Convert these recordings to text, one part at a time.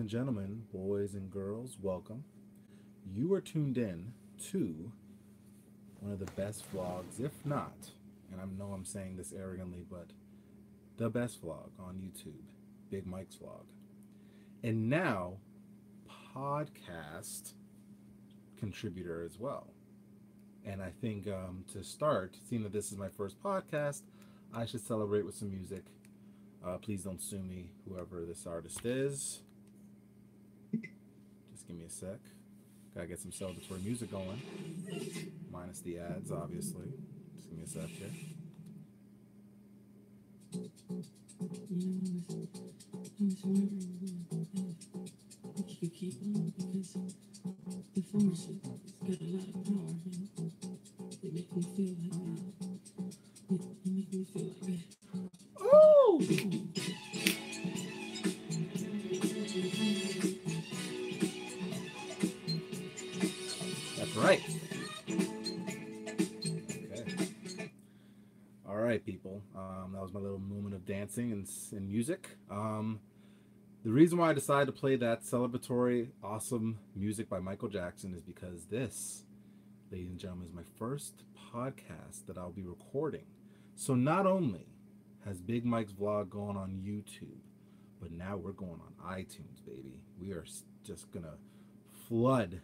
and gentlemen, boys and girls, welcome. You are tuned in to one of the best vlogs, if not, and I know I'm saying this arrogantly, but the best vlog on YouTube, Big Mike's vlog. And now, podcast contributor as well. And I think to start, seeing that this is my first podcast, I should celebrate with some music. Please don't sue me, whoever this artist is. Just give me a sec. Gotta get some celebratory music going. Minus the ads, obviously. Just give me a sec here. You keep on because the force has got a lot of power. It makes me feel like it makes me feel like it. Oh! That's right. Okay. All right, people. That was my little moment of dancing and music. The reason why I decided to play that celebratory, awesome music by Michael Jackson is because this, ladies and gentlemen, is my first podcast that I'll be recording. So not only has Big Mike's vlog going on YouTube, but now we're going on iTunes, baby. We are just gonna flood.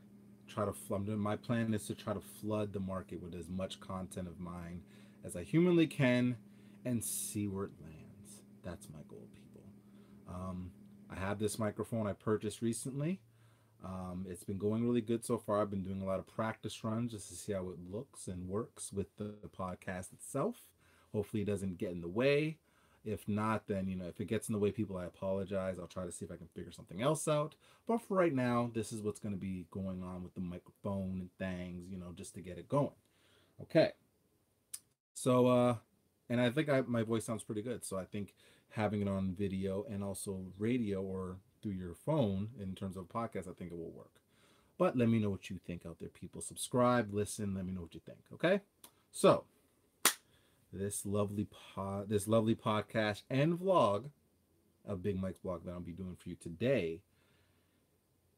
My plan is to try to flood the market with as much content of mine as I humanly can, and see where it lands. That's my goal, people. I have this microphone I purchased recently. It's been going really good so far. I've been doing a lot of practice runs just to see how it looks and works with the podcast itself. Hopefully, it doesn't get in the way. If not, then, if it gets in the way, people, I apologize. I'll try to see if I can figure something else out. But for right now, this is what's going to be going on with the microphone and things, just to get it going. Okay. So, and I think my voice sounds pretty good. So I think having it on video and also radio or through your phone in terms of podcast, I think it will work. But let me know what you think out there, people. Subscribe, listen, let me know what you think. Okay. So this lovely podcast and vlog of Big Mike's vlog that I'll be doing for you today.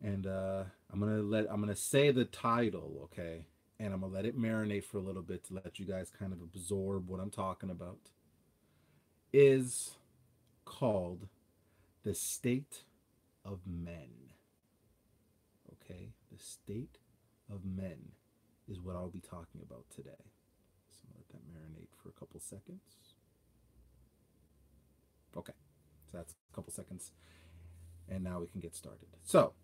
And I'm gonna say the title, okay? And I'm gonna let it marinate for a little bit to let you guys kind of absorb what I'm talking about. Is called The State of Men. Okay? The state of men is what I'll be talking about today. So I'm gonna let that marinate for a couple seconds. Okay. So that's a couple seconds. And now we can get started. So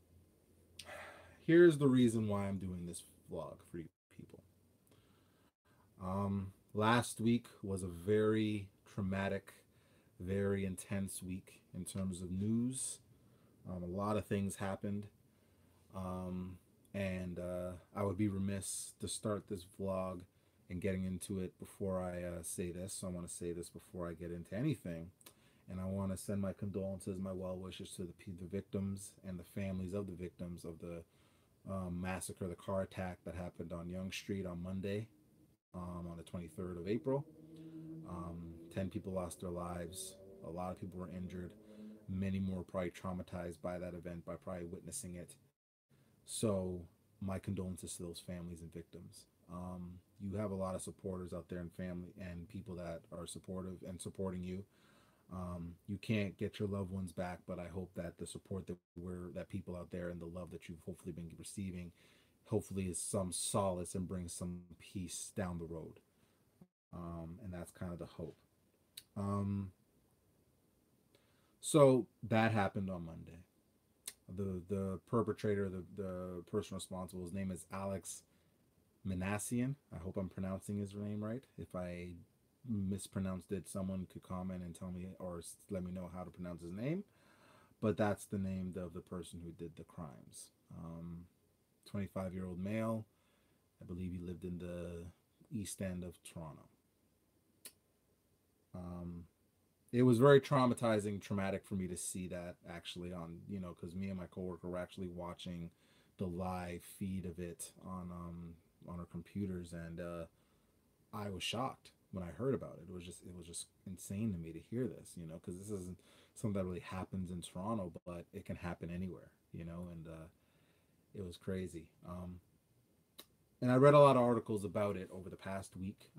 here's the reason why I'm doing this vlog for you people. Last week was a very traumatic, very intense week in terms of news. A lot of things happened. And I would be remiss to start this vlog and getting into it before I say this. So I want to say this before I get into anything. And I want to send my condolences, my well wishes to the victims and the families of the victims of the massacre, the car attack that happened on Yonge Street on Monday, on the 23rd of April. 10 people lost their lives. A lot of people were injured. Many more probably traumatized by that event, by probably witnessing it. So my condolences to those families and victims. You have a lot of supporters out there and family and people that are supportive and supporting you. You can't get your loved ones back, but I hope that the support that people out there and the love that you've hopefully been receiving, hopefully is some solace and brings some peace down the road. And that's kind of the hope. So that happened on Monday. The perpetrator, the person responsible, his name is Alex Minassian. I hope I'm pronouncing his name right. If I mispronounced it, someone could comment and tell me or let me know how to pronounce his name. But that's the name of the person who did the crimes. 25-year-old male. I believe he lived in the East End of Toronto. It was very traumatic for me to see that actually on, because me and my coworker were actually watching the live feed of it on our computers, and I was shocked when I heard about it. It was just insane to me to hear this, because something that really happens in Toronto, but it can happen anywhere, you know, and it was crazy. And I read a lot of articles about it over the past week.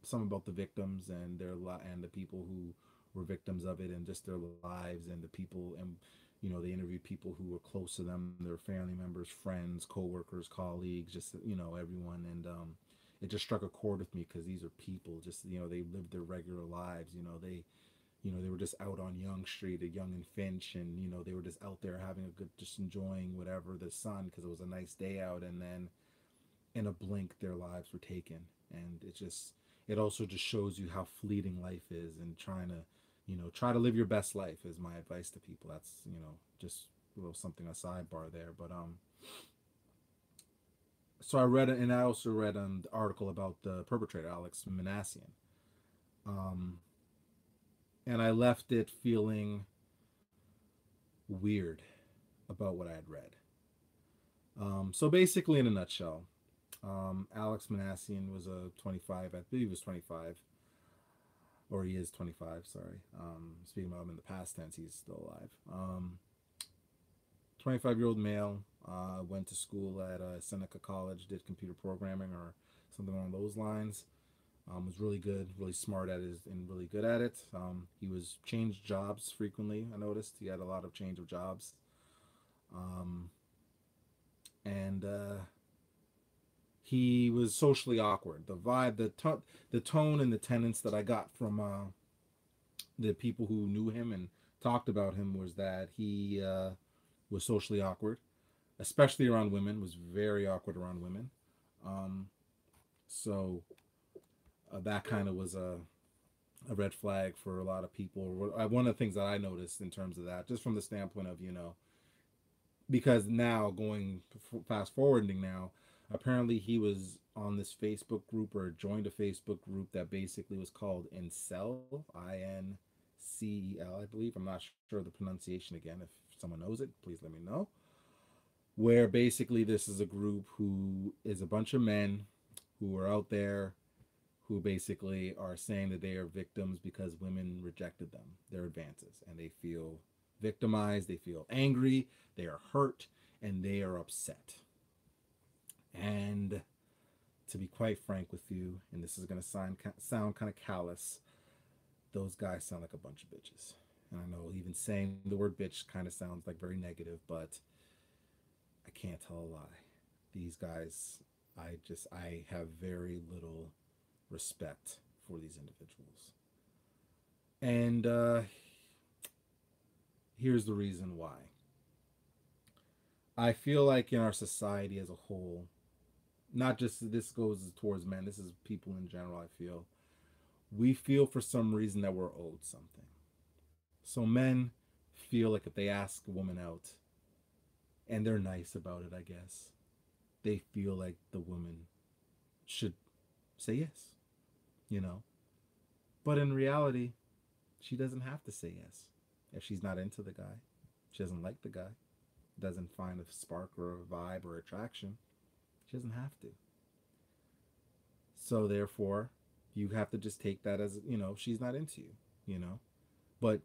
Some about the victims and and the people who were victims of it, and just their lives, and the people, and you know, they interviewed people who were close to them, their family members, friends, co-workers, colleagues, just you know, everyone. And it just struck a chord with me because these are people, just you know, they lived their regular lives. You know, they were just out on Yonge Street at Yonge and Finch, and you know, they were just out there having a good, just enjoying whatever, the sun, because it was a nice day out. And then in a blink their lives were taken. And it also just shows you how fleeting life is, and trying to, you know, try to live your best life is my advice to people. That's, you know, just a little something, a sidebar there. But so I read it, and I also read an article about the perpetrator, Alex Minassian. um and I left it feeling weird about what I had read. So basically, in a nutshell, Alex Manassian was a 25, I believe he was 25, or he is 25, sorry. Speaking about him in the past tense, he's still alive. 25-year-old male, went to school at Seneca College, did computer programming or something along those lines. Was really good, really smart at it, and really good at it. He was changed jobs frequently. I noticed he had a lot of change of jobs. Um, and He was socially awkward. The vibe, the tone, and the tenets that I got from the people who knew him and talked about him was that he was socially awkward, especially around women. Was very awkward around women. Um, so that kind of was a red flag for a lot of people. One of the things that I noticed in terms of that, just from the standpoint of, you know, because now going fast forwarding now, apparently he was on this Facebook group, or joined a Facebook group that basically was called Incel, INCEL, I believe. I'm not sure the pronunciation again. If someone knows it, please let me know. Where basically this is a group who is a bunch of men who are out there, who basically are saying that they are victims because women rejected them, their advances, and they feel victimized, they feel angry, they are hurt, and they are upset. And to be quite frank with you, and this is going to sound kind of callous, those guys sound like a bunch of bitches. And I know even saying the word bitch kind of sounds like very negative, but I can't tell a lie. These guys, I have very little respect for these individuals. And here's the reason why. I feel like in our society as a whole, not just this goes towards men, this is people in general, I feel, we feel for some reason that we're owed something. So men feel like if they ask a woman out and they're nice about it, I guess, they feel like the woman should say yes, you know? But in reality, she doesn't have to say yes. If she's not into the guy, she doesn't like the guy, doesn't find a spark or a vibe or attraction, she doesn't have to. So therefore, you have to just take that as, you know, she's not into you, you know. But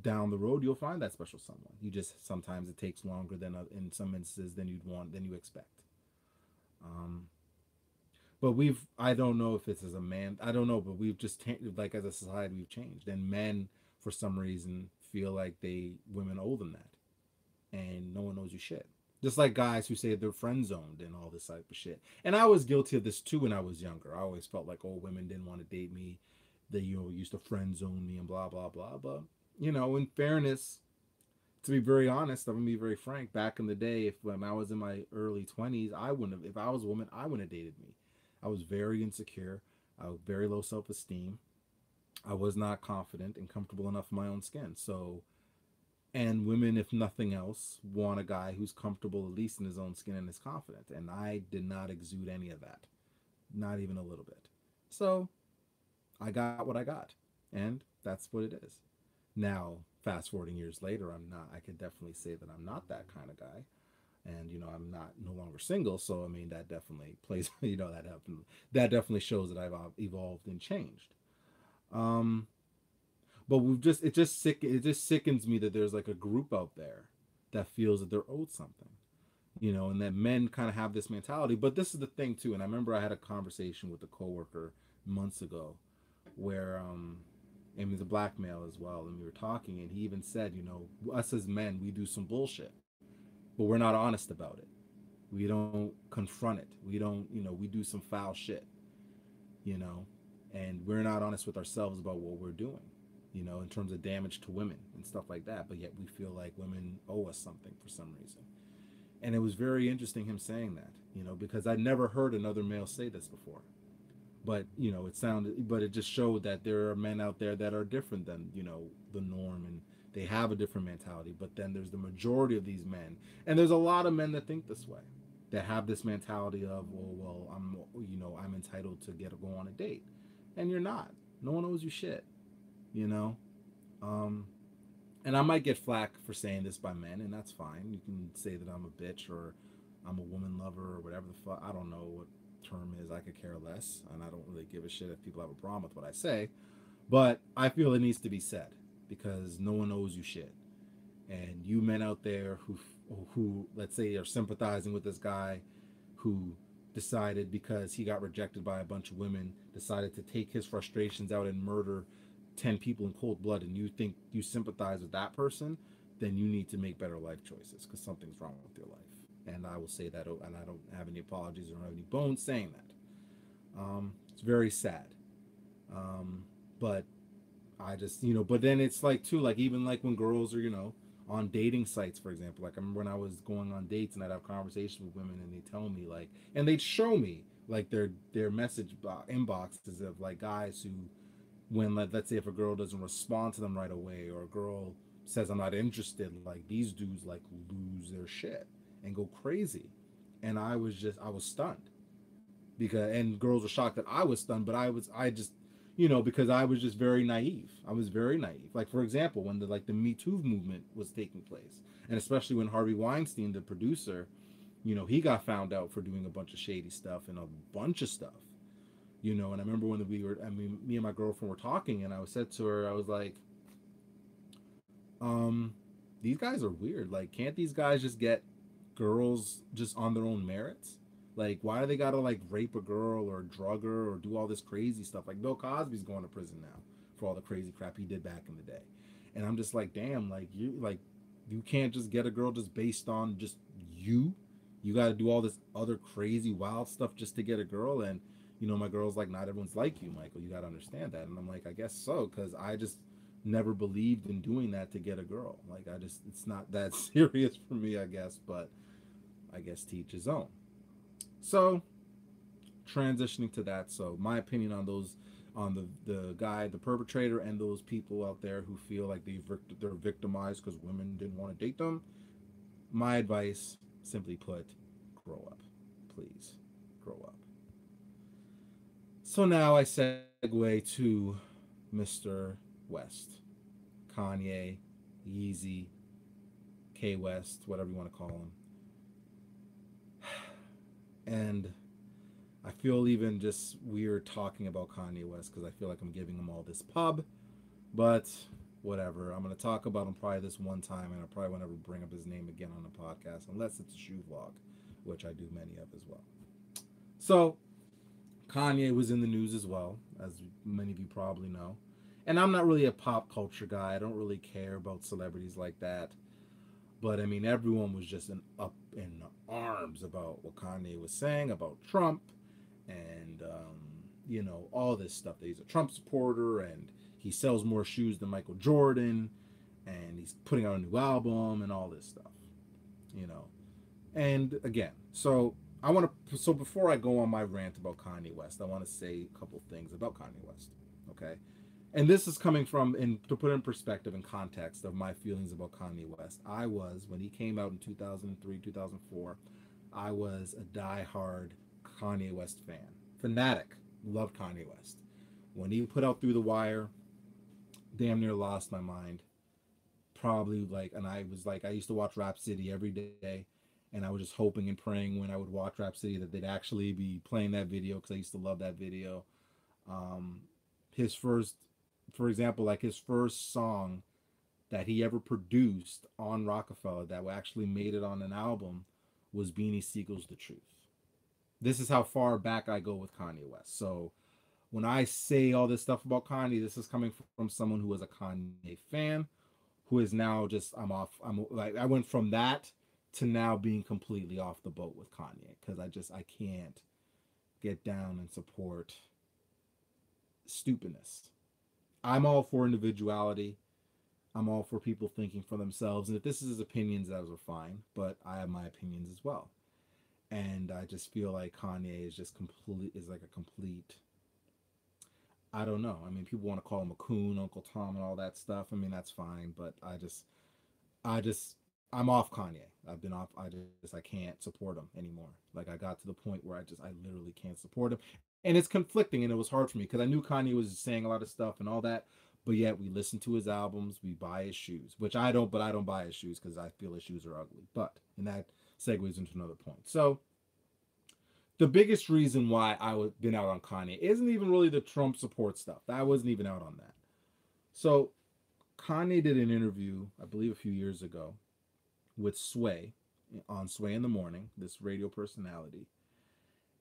down the road, you'll find that special someone. You just, sometimes it takes longer than in some instances than you'd want, than you expect. Um, but I don't know if it's as a man, I don't know, but we've just like as a society we've changed, and men for some reason feel like women owe them that, and no one knows you shit. Just like guys who say they're friend zoned and all this type of shit. And I was guilty of this too when I was younger. I always felt like, oh, women didn't want to date me. They, you know, used to friend zone me and blah blah blah. But you know, in fairness, to be very honest, I'm gonna be very frank. Back in the day, if when I was in my early 20s, I wouldn't have. If I was a woman, I wouldn't have dated me. I was very insecure. I was very low self esteem. I was not confident and comfortable enough in my own skin. So, and women, if nothing else, want a guy who's comfortable, at least in his own skin and is confident. And I did not exude any of that, not even a little bit. So I got what I got, and that's what it is. Now, fast forwarding years later, I'm not. I could definitely say that I'm not that kind of guy, and you know, I'm not no longer single. So I mean, that definitely plays. You know, that definitely shows that I've evolved and changed. Um, But it just sickens me that there's like a group out there that feels that they're owed something, and that men kind of have this mentality. But this is the thing too, and I remember I had a conversation with a coworker months ago where and he's a black male as well, and we were talking, and he even said, us as men, we do some bullshit, but we're not honest about it. We don't confront it. We don't, we do some foul shit, you know, and we're not honest with ourselves about what we're doing, in terms of damage to women and stuff like that. But yet we feel like women owe us something for some reason. And it was very interesting him saying that, because I'd never heard another male say this before. But it just showed that there are men out there that are different than the norm, and they have a different mentality. But then there's the majority of these men, and there's a lot of men that think this way, that have this mentality of, well, I'm entitled to go on a date, and you're not. No one owes you shit, you know. Um, and I might get flack for saying this by men, and that's fine. You can say that I'm a bitch or I'm a woman lover or whatever the fuck. I don't know what term is. I could care less, and I don't really give a shit if people have a problem with what I say. But I feel it needs to be said because no one owes you shit. And you men out there who let's say are sympathizing with this guy who decided because he got rejected by a bunch of women, decided to take his frustrations out and murder 10 people in cold blood, and you think you sympathize with that person, then you need to make better life choices because something's wrong with your life. And I will say that, and I don't have any apologies or have any bones saying that. It's very sad. But I just, but then it's like, too, like, even like when girls are, on dating sites, for example. Like, I remember when I was going on dates and I'd have conversations with women and they tell me, like, and they'd show me, like, their message inboxes of, like, guys who, when, let's say, if a girl doesn't respond to them right away or a girl says, I'm not interested, like, these dudes, like, lose their shit and go crazy. And I was stunned and girls were shocked that I was stunned, but I just, because I was just very naive. I was very naive. Like, for example, when the Me Too movement was taking place, and especially when Harvey Weinstein, the producer, he got found out for doing a bunch of shady stuff and a bunch of stuff, and I remember when me and my girlfriend were talking, and I said to her, I was like, um, these guys are weird. Like, can't these guys just get girls just on their own merits? Like, why do they gotta like rape a girl or drug her or do all this crazy stuff? Like, Bill Cosby's going to prison now for all the crazy crap he did back in the day. And I'm just like, damn, you can't just get a girl just based on just you. You got to do all this other crazy wild stuff just to get a girl. And my girl's like, not everyone's like you, Michael. You got to understand that. And I'm like, I guess so, because I just never believed in doing that to get a girl. Like, it's not that serious for me, I guess. But I guess teach his own. So, transitioning to that, so my opinion on those, on the guy, the perpetrator, and those people out there who feel like they're victimized because women didn't want to date them. My advice, simply put, grow up, please, grow up. So now I segue to Mr. West, Kanye, Yeezy, K West, whatever you want to call him. And I feel even just weird talking about Kanye West because I feel like I'm giving him all this pub, but whatever. I'm going to talk about him probably this one time, and I probably won't ever bring up his name again on the podcast unless it's a shoe vlog, which I do many of as well. So, Kanye was in the news as well, as many of you probably know. And I'm not really a pop culture guy. I don't really care about celebrities like that. But I mean, everyone was just up in arms about what Kanye was saying about Trump and, all this stuff. That he's a Trump supporter and he sells more shoes than Michael Jordan and he's putting out a new album and all this stuff, you know. And again, so before I go on my rant about Kanye West, I want to say a couple things about Kanye West, okay? And this is coming from, to put in perspective and context of my feelings about Kanye West. When he came out in 2003, 2004, I was a diehard Kanye West fan. Fanatic. Loved Kanye West. When he put out Through the Wire, damn near lost my mind. Probably and I used to watch Rap City every day. And I was just hoping and praying when I would watch Rap City that they'd actually be playing that video because I used to love that video. His first for example, like his first song that he ever produced on Rockefeller that actually made it on an album was Beanie Siegel's The Truth. This is how far back I go with Kanye West. So when I say all this stuff about Kanye, this is coming from someone who was a Kanye fan, who is now just I'm off. I'm like I went from that to now being completely off the boat with Kanye because I can't get down and support stupidness. I'm all for individuality. I'm all for people thinking for themselves, and if this is his opinions, those are fine. But I have my opinions as well, and I just feel like Kanye is just complete is like a complete. I don't know. I mean, people want to call him a coon, Uncle Tom, and all that stuff. I mean, that's fine, but I just, I'm off Kanye. I've been off. I can't support him anymore. Like I got to the point where I literally can't support him, and it's conflicting, and it was hard for me because I knew Kanye was saying a lot of stuff and all that, but yet we listen to his albums, we buy his shoes, which I don't, but I don't buy his shoes because I feel his shoes are ugly. But and that segues into another point. So the biggest reason why I've been out on Kanye isn't even really the Trump support stuff. I wasn't even out on that. So Kanye did an interview, I believe, a few years ago with Sway on Sway in the Morning, this radio personality,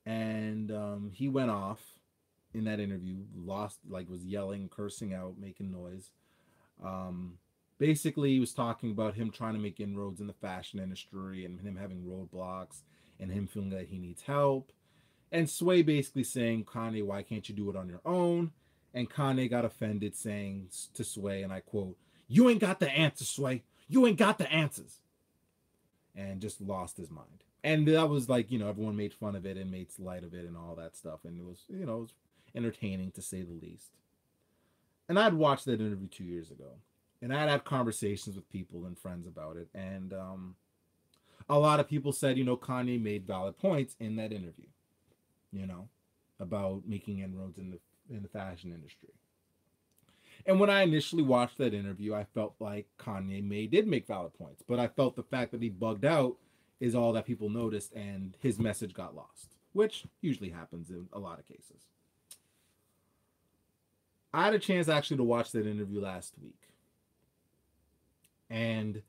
and he went off in that interview, lost like was yelling, cursing out, making noise. Um, Basically, he was talking about him trying to make inroads in the fashion industry and him having roadblocks and him feeling that he needs help. And Sway basically saying, Kanye, why can't you do it on your own? And Kanye got offended, saying to Sway, and I quote, "You ain't got the answers, Sway. You ain't got the answers." And just lost his mind. And that was like, everyone made fun of it and made light of it and all that stuff. And it was entertaining to say the least. And I'd watched that interview 2 years ago. And I'd had conversations with people and friends about it. And a lot of people said, Kanye made valid points in that interview, you know, about making inroads in the fashion industry. And when I initially watched that interview, I felt like did make valid points, but I felt the fact that he bugged out is all that people noticed, and his message got lost, which usually happens in a lot of cases. I had a chance actually to watch that interview last week, and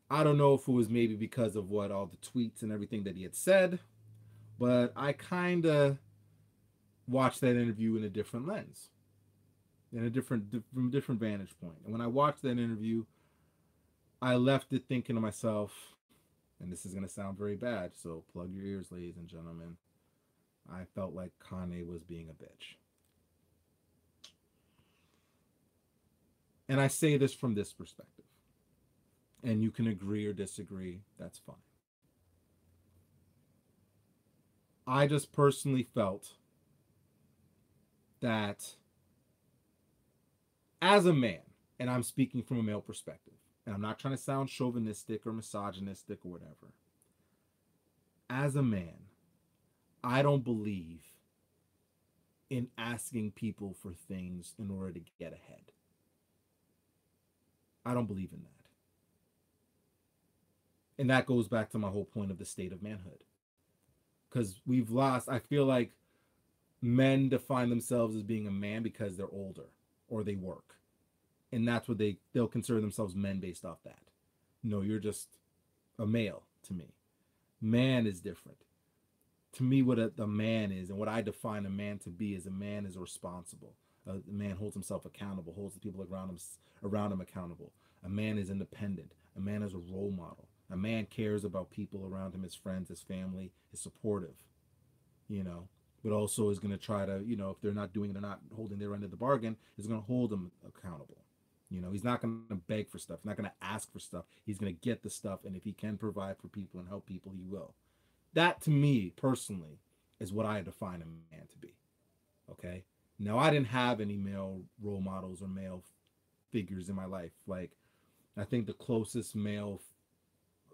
I don't know if it was maybe because of what all the tweets and everything that he had said, but I kind of watched that interview in a different lens, in a from a different vantage point. And when I watched that interview, I left it thinking to myself, and this is going to sound very bad, so plug your ears, ladies and gentlemen. I felt like Kanye was being a bitch. And I say this from this perspective. And you can agree or disagree, that's fine. I just personally felt that as a man, and I'm speaking from a male perspective, and I'm not trying to sound chauvinistic or misogynistic or whatever. As a man, I don't believe in asking people for things in order to get ahead. I don't believe in that. And that goes back to my whole point of the state of manhood. Because we've lost, I feel like men define themselves as being a man because they're older or they work. And that's what they'll consider themselves men based off that. No, you're just a male to me. Man is different. To me, what a man is and what I define a man to be is a man is responsible. A man holds himself accountable, holds the people around him accountable. A man is independent. A man is a role model. A man cares about people around him, his friends, his family, is supportive, but also is going to try to, if they're not doing it, they're not holding their end of the bargain, is going to hold them accountable. He's not going to beg for stuff. He's not going to ask for stuff. He's going to get the stuff. And if he can provide for people and help people, he will. That, to me, personally, is what I define a man to be. Okay? Now, I didn't have any male role models or male figures in my life. Like, I think the closest male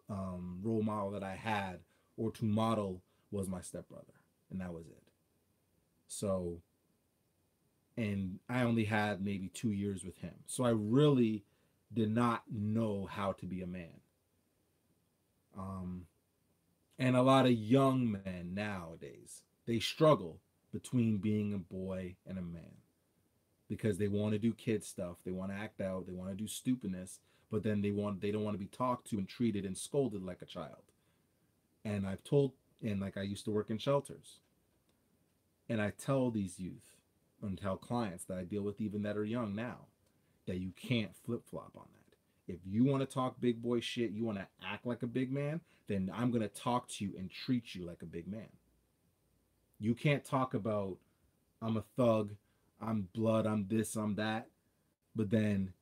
role model that I had or to model was my stepbrother. And that was it. So, and I only had maybe 2 years with him. So I really did not know how to be a man. And a lot of young men nowadays, they struggle between being a boy and a man. because they want to do kid stuff, they want to act out, they want to do stupidness, but then they don't want to be talked to and treated and scolded like a child. And I've told, and like I used to work in shelters, and I tell these youth and tell clients that I deal with even that are young now that you can't flip flop on that. If you want to talk big boy shit, you want to act like a big man, then I'm going to talk to you and treat you like a big man. You can't talk about I'm a thug, I'm blood, I'm this, I'm that, but then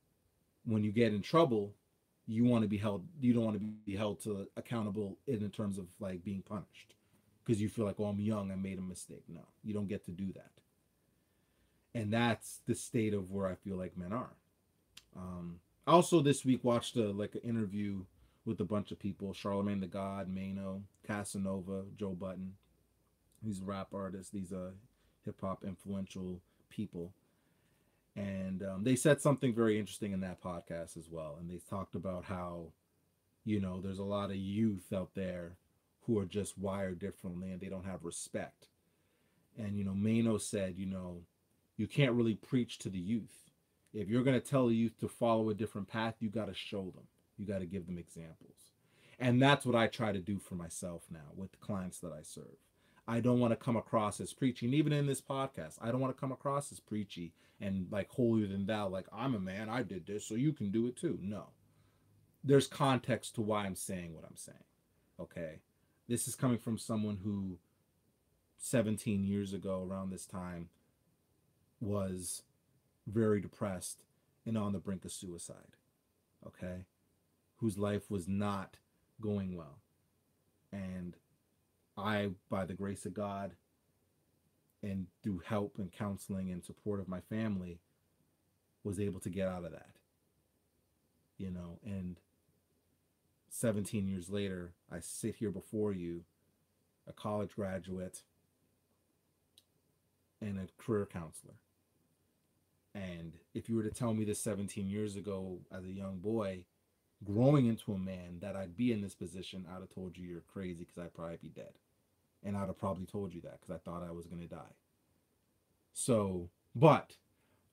when you get in trouble, you want to be held. You don't want to be held to accountable in terms of like being punished because you feel like, oh, I'm young, I made a mistake. No, you don't get to do that, and that's the state of where I feel like men are. Also, this week watched like an interview with a bunch of people: Charlemagne the God, Mano, Casanova, Joe Button. These rap artists, these hip hop influential people, and they said something very interesting in that podcast as well. And they talked about how there's a lot of youth out there who are just wired differently and they don't have respect. And Mano said, you can't really preach to the youth. If you're going to tell the youth to follow a different path, you got to show them. You got to give them examples. And that's what I try to do for myself now with the clients that I serve. I don't want to come across as preachy. And even in this podcast, I don't want to come across as preachy and like holier than thou, like I'm a man, I did this, so you can do it too. No. There's context to why I'm saying what I'm saying. Okay. This is coming from someone who 17 years ago around this time was very depressed and on the brink of suicide. Okay. Whose life was not going well. And I, by the grace of God, and through help and counseling and support of my family, was able to get out of that. And 17 years later, I sit here before you, a college graduate and a career counselor. And if you were to tell me this 17 years ago as a young boy, growing into a man, that I'd be in this position, I'd have told you you're crazy because I'd probably be dead. And I'd have probably told you that because I thought I was going to die. So, but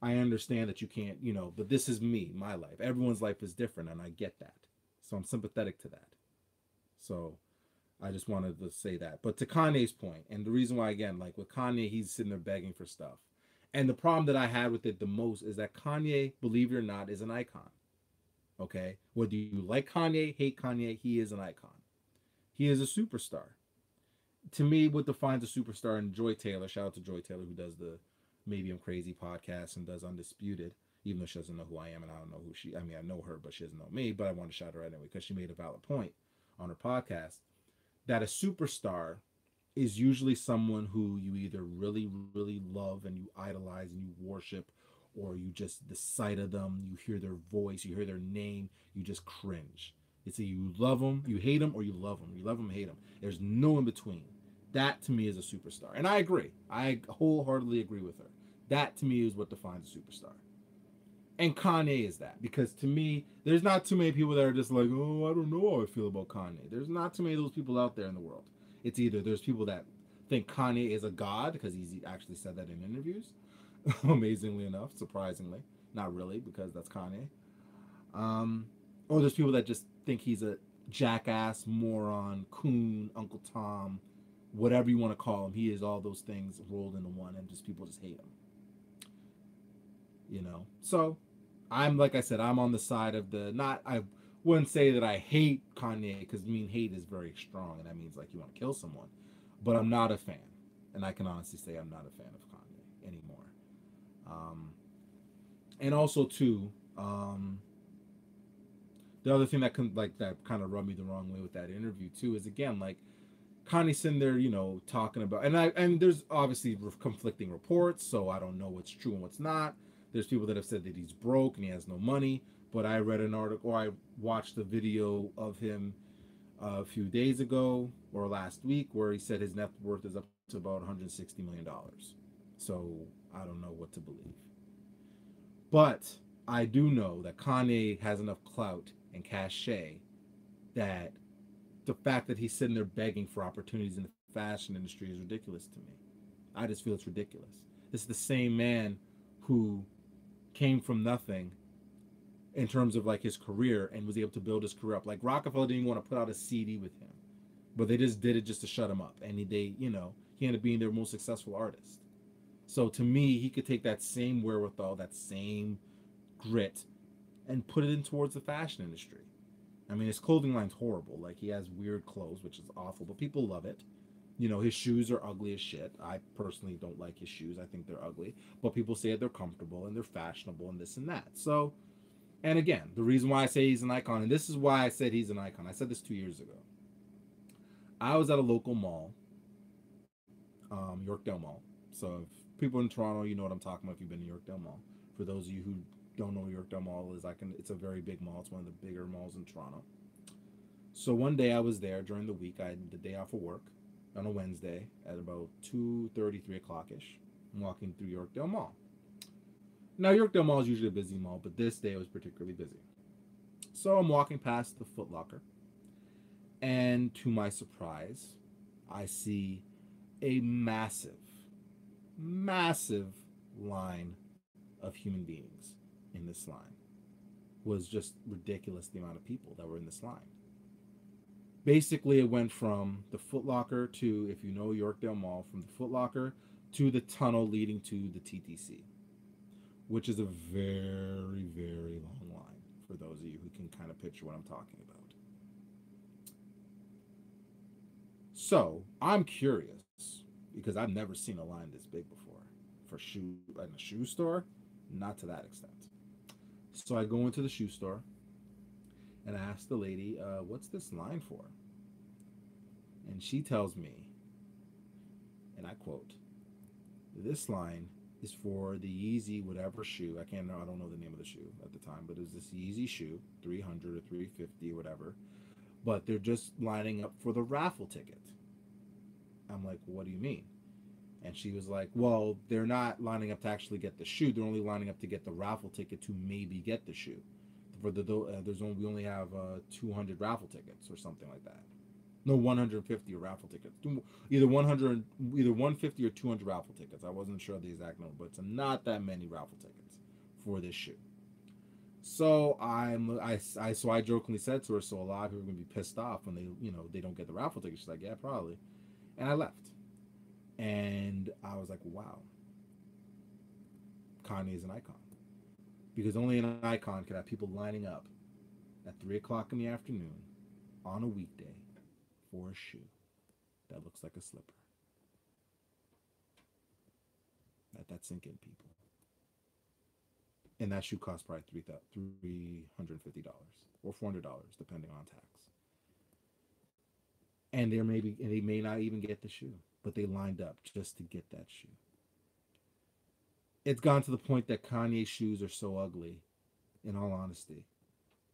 I understand that you can't, but this is me, my life. Everyone's life is different, and I get that. So I'm sympathetic to that. So I just wanted to say that. But to Kanye's point, and the reason why, again, like with Kanye, he's sitting there begging for stuff. And the problem that I had with it the most is that Kanye, believe it or not, is an icon. Okay? Whether you like Kanye, hate Kanye, he is an icon. He is a superstar. To me, what defines a superstar, and Joy Taylor, shout out to Joy Taylor, who does the Maybe I'm Crazy podcast and does Undisputed, even though she doesn't know who I am and I don't know who she, I mean, I know her, but she doesn't know me, but I want to shout her out anyway because she made a valid point on her podcast that a superstar is usually someone who you either really, really love and you idolize and you worship, or you just, the sight of them, you hear their voice, you hear their name, you just cringe. It's either you love them, you hate them, or you love them. You love them, hate them. There's no in between. That to me is a superstar. And I agree. I wholeheartedly agree with her. That to me is what defines a superstar. And Kanye is that. Because to me, there's not too many people that are just like, oh, I don't know how I feel about Kanye. There's not too many of those people out there in the world. It's either there's people that think Kanye is a god, because he's actually said that in interviews. Amazingly enough, surprisingly. Not really, because that's Kanye. Or there's people that just think he's a jackass, moron, coon, Uncle Tom, whatever you want to call him. He is all those things rolled into one, and just people just hate him. So I'm, like I said, I'm on the side of the, not, I wouldn't say that I hate Kanye, because hate is very strong, and that means like you want to kill someone, but I'm not a fan, and I can honestly say I'm not a fan of Kanye anymore. And also too, the other thing that that kind of rubbed me the wrong way with that interview too is, again, like Kanye's sitting there, talking about, and there's obviously conflicting reports, so I don't know what's true and what's not. There's people that have said that he's broke and he has no money, but I read an article, or I watched a video of him a few days ago or last week where he said his net worth is up to about $160 million. So I don't know what to believe. But I do know that Kanye has enough clout and cachet that the fact that he's sitting there begging for opportunities in the fashion industry is ridiculous to me. I just feel it's ridiculous. This is the same man who came from nothing in terms of like his career and was able to build his career up. Like Rockefeller didn't even want to put out a CD with him, but they just did it just to shut him up. And he ended up being their most successful artist. So to me, he could take that same wherewithal, that same grit, and put it in towards the fashion industry. I mean, his clothing line's horrible. Like he has weird clothes, which is awful, but people love it. His shoes are ugly as shit. I personally don't like his shoes. I think they're ugly, but people say they're comfortable and they're fashionable and this and that. So, and again, the reason why I say he's an icon, and this is why I said he's an icon. I said this 2 years ago. I was at a local mall, Yorkdale Mall. So if people in Toronto, you know what I'm talking about if you've been to Yorkdale Mall. For those of you who don't know what Yorkdale Mall is, it's a very big mall. It's one of the bigger malls in Toronto. So one day I was there during the week. I had the day off of work on a Wednesday at about 2:30, 3 o'clock ish. I'm walking through Yorkdale Mall. Now Yorkdale Mall is usually a busy mall, but this day was particularly busy. So I'm walking past the Foot Locker, and to my surprise, I see a massive, massive line of human beings in this line. Was just ridiculous the amount of people that were in this line. Basically, it went from the Foot Locker to, if you know Yorkdale Mall, from the Foot Locker to the tunnel leading to the TTC, which is a very, very long line for those of you who can kind of picture what I'm talking about. So I'm curious because I've never seen a line this big before for shoe in a shoe store, not to that extent. So I go into the shoe store and I ask the lady, "What's this line for?" And she tells me, and I quote, "This line is for the Yeezy whatever shoe. I don't know the name of the shoe at the time, but it was this Yeezy shoe, 300 or 350 or whatever. But they're just lining up for the raffle ticket." I'm like, "What do you mean?" And she was like, "Well, they're not lining up to actually get the shoe. They're only lining up to get the raffle ticket to maybe get the shoe. We only have 200 raffle tickets or something like that. No, 150 raffle tickets. Either 150 or 200 raffle tickets. I wasn't sure the exact number, but it's not that many raffle tickets for this shoe." So I jokingly said to her, "So a lot of people are gonna be pissed off when they don't get the raffle ticket." She's like, "Yeah, probably," and I left. And I was like, "Wow, Kanye is an icon," because only an icon could have people lining up at 3 o'clock in the afternoon on a weekday for a shoe that looks like a slipper. Let that sink in, people. And that shoe costs probably $350 or $400, depending on tax. And they may not even get the shoe, but they lined up just to get that shoe. It's gone to the point that Kanye's shoes are so ugly, in all honesty,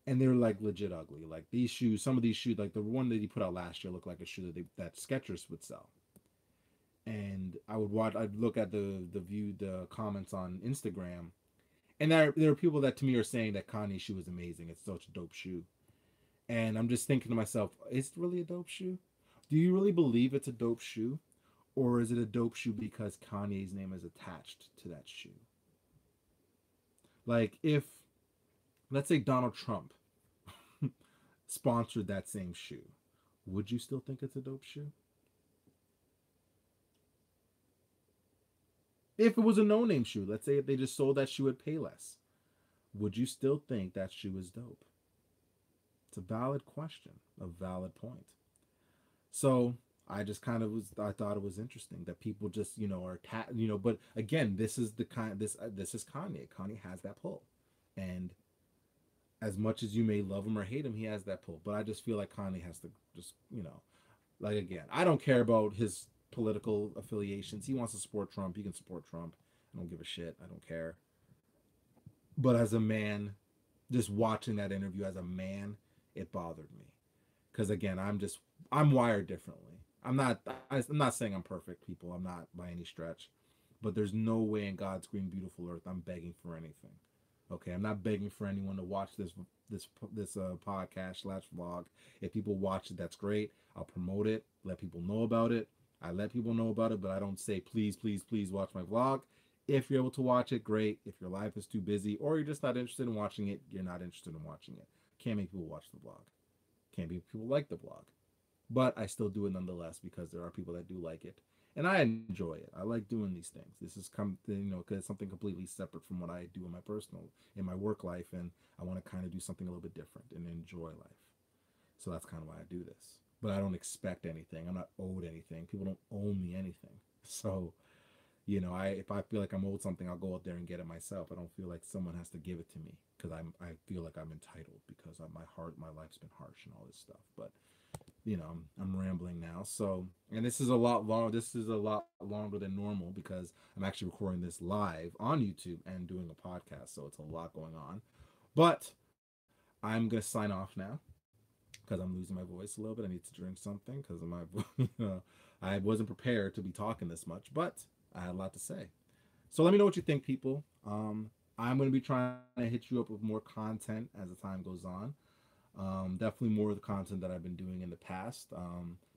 and they're like legit ugly. Like these shoes, some of these shoes, like the one that he put out last year, looked like a shoe that Skechers would sell. And I'd look at the comments on Instagram, and there are people that to me are saying that Kanye's shoe is amazing. It's such a dope shoe, and I'm just thinking to myself, is it really a dope shoe? Do you really believe it's a dope shoe, or is it a dope shoe because Kanye's name is attached to that shoe? Like if, let's say, Donald Trump sponsored that same shoe, would you still think it's a dope shoe? If it was a no-name shoe, let's say if they just sold that shoe at Payless, would you still think that shoe is dope? It's a valid question, a valid point. So I just kind of I thought it was interesting that people just but again, this is this is Kanye. Kanye has that pull, and as much as you may love him or hate him, he has that pull. But I just feel like Kanye has to just like, again, I don't care about his political affiliations. He wants to support Trump. He can support Trump. I don't give a shit. I don't care. But as a man, just watching that interview as a man, it bothered me. Because again, I'm wired differently. I'm not saying I'm perfect, people. I'm not by any stretch. But there's no way in God's green beautiful earth I'm begging for anything. Okay, I'm not begging for anyone to watch this podcast / vlog. If people watch it, that's great. I'll promote it, let people know about it. I let people know about it, but I don't say please, please, please watch my vlog. If you're able to watch it, great. If your life is too busy or you're just not interested in watching it, you're not interested in watching it. Can't make people watch the vlog. Can't make people like the vlog. But I still do it nonetheless because there are people that do like it. And I enjoy it. I like doing these things. This is because it's something completely separate from what I do in my personal, in my work life, and I want to kind of do something a little bit different and enjoy life. So that's kind of why I do this. But I don't expect anything. I'm not owed anything. People don't owe me anything. So I if I feel like I'm owed something, I'll go out there and get it myself. I don't feel like someone has to give it to me because I feel like I'm entitled because my life's been harsh and all this stuff. But I'm rambling now. So, and this is a lot long. This is a lot longer than normal because I'm actually recording this live on YouTube and doing a podcast. So it's a lot going on. But I'm gonna sign off now because I'm losing my voice a little bit. I need to drink something because of my. I wasn't prepared to be talking this much, but I had a lot to say. So let me know what you think, people. I'm going to be trying to hit you up with more content as the time goes on. Definitely more of the content that I've been doing in the past.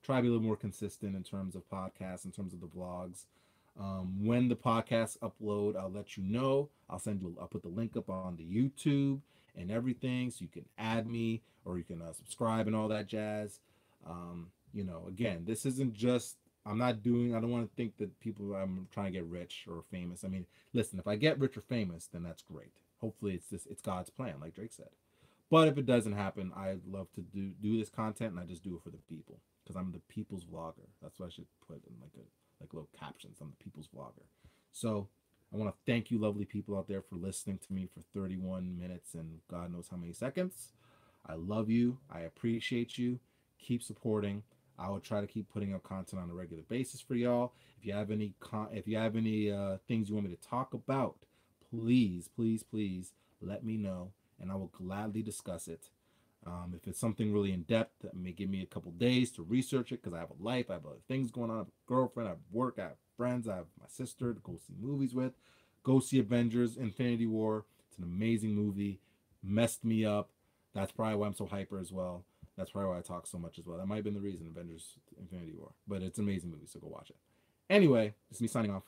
Try to be a little more consistent in terms of podcasts, in terms of the vlogs. When the podcasts upload, I'll let you know. I'll put the link up on the YouTube and everything, so you can add me or you can subscribe and all that jazz. Again, this isn't just. I don't want to think that I'm trying to get rich or famous. I mean, listen, if I get rich or famous, then that's great. Hopefully it's God's plan, like Drake said. But if it doesn't happen, I'd love to do this content, and I just do it for the people because I'm the people's vlogger. That's what I should put in like little captions. I'm the people's vlogger. So I want to thank you, lovely people out there, for listening to me for 31 minutes and God knows how many seconds. I love you. I appreciate you. Keep supporting. I will try to keep putting out content on a regular basis for y'all. If you have any things you want me to talk about, please, please, please let me know, and I will gladly discuss it. If it's something really in depth, that may give me a couple days to research it because I have a life, I have other things going on. I have a girlfriend, I have work, I have friends, I have my sister to go see movies with. Go see Avengers Infinity War. It's an amazing movie. Messed me up. That's probably why I'm so hyper as well. That's probably why I talk so much as well. That might have been the reason, Avengers Infinity War. But it's an amazing movie, so go watch it. Anyway, this is me signing off.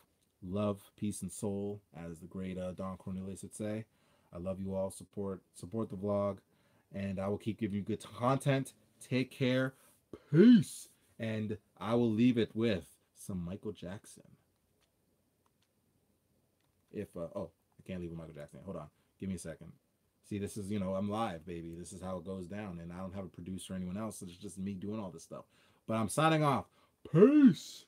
Love, peace, and soul, as the great Don Cornelius would say. I love you all. Support the vlog, and I will keep giving you good content. Take care. Peace. And I will leave it with some Michael Jackson. I can't leave with Michael Jackson. Hold on. Give me a second. See, this is, I'm live, baby. This is how it goes down. And I don't have a producer or anyone else. It's just me doing all this stuff. But I'm signing off. Peace.